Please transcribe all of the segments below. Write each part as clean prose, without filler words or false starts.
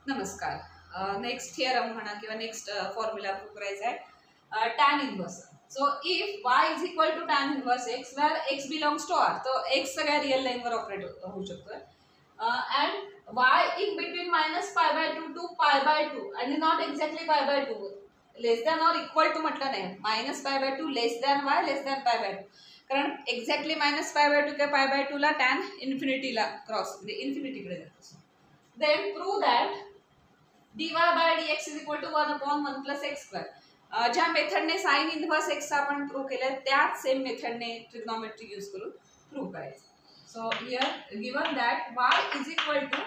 नमस्कार. Next theorem म्हणा किंवा नेक्स्ट फॉर्म्युला प्रूव्ह करायचा आहे tan inverse. So if y is equal to tan inverse x where x belongs to r, तो x सगळ्या real लाईनवर ऑपरेट होऊ शकतोय and y in between -π/2 to π/2 आणि not exactly π/2, less than or equal to म्हटलं नाही, -π/2 less than y less than π/2, कारण exactly -π/2 किंवा π/2 ला टॅन इन्फिनिटीला क्रॉस म्हणजे इन्फिनिटीकडे जातो. Then prove that dy by dx is equal to 1/1 plus x square. ज्या मेथडने साइन इनव्हर्स x आपण प्रूव्ह केलं त्याच सेम मेथडने ट्रिग्नोमेट्री यूज करून प्रूव्ह करायचं. So here given that y is equal to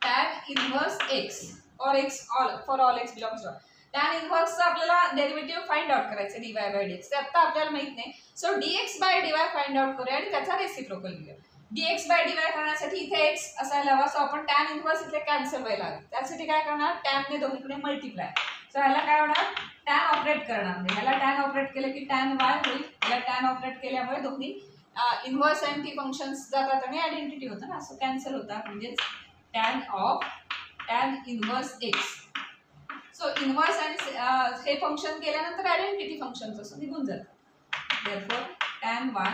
tan inverse x or x all for all x belongs to r. tan इनव्हर्सचा आपल्याला derivative find out करायचं dy by dx. ते आता आपल्याला माहित नाही. So dx by dy find out करूया आणि त्याचा रेसिप्रोकल घेऊया. dx by dy करण्यासाठी इथे x असायला हवा, सो आपण tan इनव्हर्स इथे कॅन्सल व्हायला हवे. त्यासाठी काय करणार, tan ने दोन्हीकडे मल्टिप्लाय. सो ह्याला काय होणार, tan ऑपरेट करणार नाही. ह्याला tan ऑपरेट केलं की tan y होईल. ह्याला tan ऑपरेट केल्यामुळे दोन्ही इनव्हर्स आणि टी फंक्शन्स जातात आणि आयडेंटिटी होतं ना, सो कॅन्सल होतात. म्हणजे tan inverse x. So inverse आणि हे फंक्शन केल्यानंतर आयडेंटिटी फंक्शन्स असं निघून जातात. Therefore tan y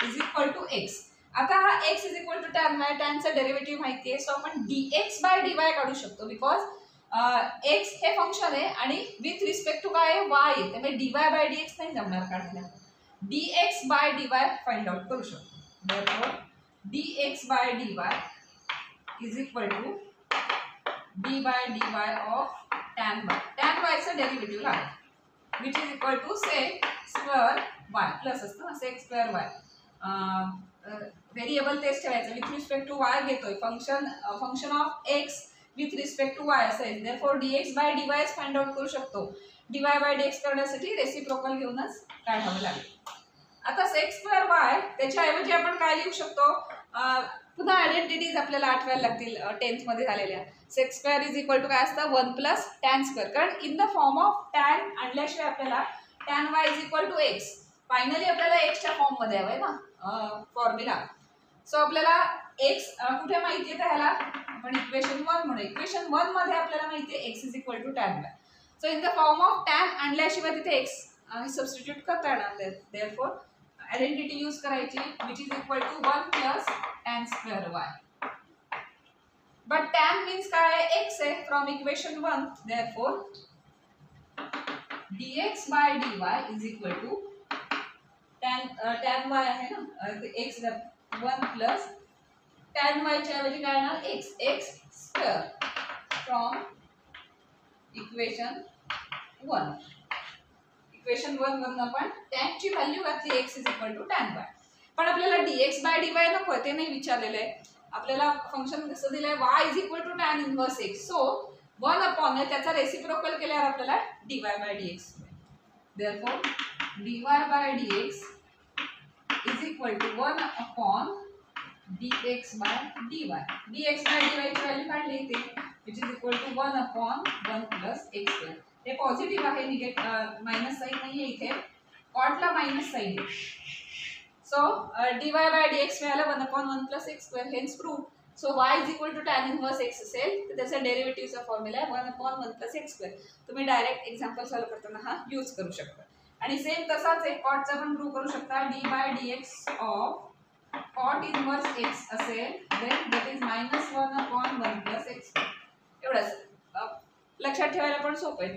is equal to x. आता हा x is equal to tan y, टॅनचा डेरिव्हेटिव्ह माहिती आहे, सो आपण dx बाय dy काढू शकतो. बिकॉज x हे फंक्शन आहे आणि विथ रिस्पेक्ट टू काय y आहे, त्यामुळे dy बाय dx नाही जमणार काढायला. dx by dy find out करू शकतो. Therefore dx by dy is equal to d by dy of tan y. tan y चा डेरिव्हेटिव्ह लावा, which is equal to sec square y plus असतं ना sec square y. Variable तेच ठेवायचं, with respect to y घेतोय, function of x with respect to y असेल. Therefore dx by dy find out करू शकतो. dy बाय dx करण्यासाठी reciprocal घेऊनच काढावं लागेल. आता sec स्क्वेअर y त्याच्याऐवजी आपण काय लिहू शकतो, पुन्हा आयडेंटिटीज आपल्याला आठवायला लागतील 10th मध्ये झालेल्या. sec square is equal to काय असतं, 1 प्लस tan स्क्वेअर, कारण in the form of tan आणल्याशिवाय आपल्याला tan y is equal to x finally आपल्याला x च्या फॉर्म मध्ये हवंय ना फॉर्म्युला. सो आपल्याला x कुठे माहिती आहे, तर ह्याला आपण इक्वेशन 1 म्हणू. इक्वेशन 1 मध्ये आपल्याला माहिती आहे x is equal to tan y. So in the form of tan आणल्याशिवाय तिथे x सबस्टिट्यूट करता येणार. देअरफॉर आयडेंटिटी यूज करायची, which is equal to 1 plus tan square y. But tan means काय आहे, x आहे from equation 1. Therefore dx by dy is equal to tan y आहे ना, x 1 प्लस tan y च्या ऐवजी काय येणार, x square from equation 1. Equation 1 वरून आपण tan ची व्हॅल्यू घातली, x is equal to tan y. पण आपल्याला dx बाय dy नको, ते नाही विचारलेलं आहे. आपल्याला फंक्शन कसं दिलंय, y is equal to tan inverse x. So 1 upon त्याचा रेसिप्रोकल केल्यावर आपल्याला dy by dx. Therefore dy by dx is equal to 1 upon dx by dy. dx by dy ची व्हॅल्यू काढली इथे, which is equal to 1 upon 1 plus x square. हे positive आहे, minus sign नाहीये इथे, कॉटला मायनस साइन आहे. So dy by dx मिळालं 1 upon 1 plus x square, hence proof. So y is equal to tan inverse x असेल तर त्याचा डेरिव्हेटिव्हचा formula आहे 1 upon 1 plus x square. तुम्ही डायरेक्ट एक्झाम्पल सॉल्व्ह करताना हा यूज करू शकता. आणि सेम तसाच एक कॉटचा पण प्रूव्ह करू शकता. D by dx of cot inverse x असेल, then that is -1 upon 1 plus x. एवढंच लक्षात ठेवायला पण सोपं आहे.